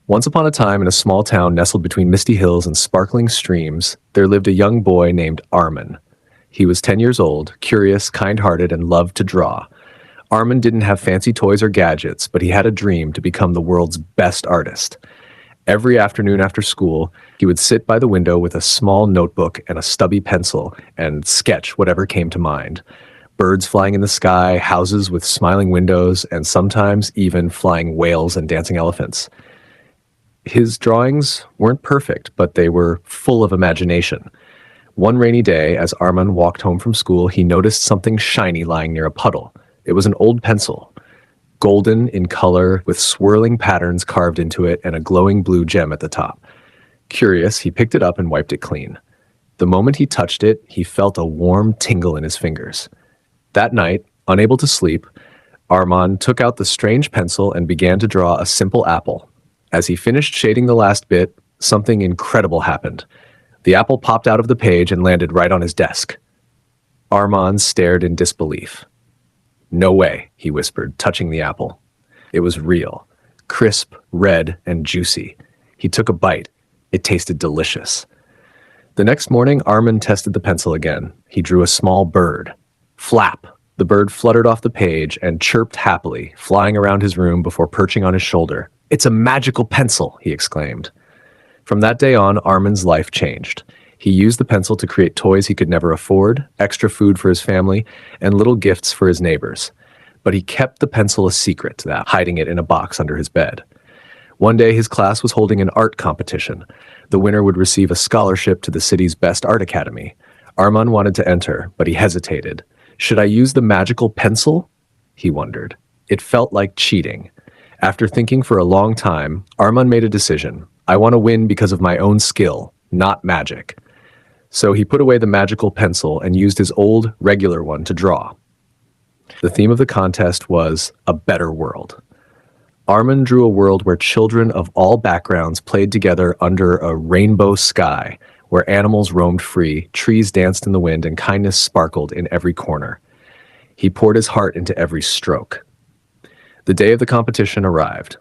Once upon a time, in a small town nestled between misty hills and sparkling streams, there lived a young boy named Armin. He was 10 years old, curious, kind-hearted, and loved to draw. Armin didn't have fancy toys or gadgets, but he had a dream to become the world's best artist. Every afternoon after school, he would sit by the window with a small notebook and a stubby pencil and sketch whatever came to mind. Birds flying in the sky, houses with smiling windows, and sometimes even flying whales and dancing elephants. His drawings weren't perfect, but they were full of imagination. One rainy day, as Armin walked home from school, he noticed something shiny lying near a puddle. It was an old pencil, golden in color with swirling patterns carved into it and a glowing blue gem at the top. Curious, he picked it up and wiped it clean. The moment he touched it, he felt a warm tingle in his fingers. That night, unable to sleep, Armin took out the strange pencil and began to draw a simple apple. As he finished shading the last bit, something incredible happened. The apple popped out of the page and landed right on his desk. Armin stared in disbelief. "No way," he whispered, touching the apple. It was real, crisp, red, and juicy. He took a bite. It tasted delicious. The next morning, Armin tested the pencil again. He drew a small bird. Flap! The bird fluttered off the page and chirped happily, flying around his room before perching on his shoulder. "It's a magical pencil," he exclaimed. From that day on, Armin's life changed. He used the pencil to create toys he could never afford, extra food for his family, and little gifts for his neighbors. But he kept the pencil a secret, hiding it in a box under his bed. One day, his class was holding an art competition. The winner would receive a scholarship to the city's best art academy. Armin wanted to enter, but he hesitated. Should I use the magical pencil? He wondered. It felt like cheating. After thinking for a long time, Armin made a decision. I want to win because of my own skill, not magic. So he put away the magical pencil and used his old, regular one to draw. The theme of the contest was a better world. Armin drew a world where children of all backgrounds played together under a rainbow sky, where animals roamed free, trees danced in the wind, and kindness sparkled in every corner. He poured his heart into every stroke. The day of the competition arrived.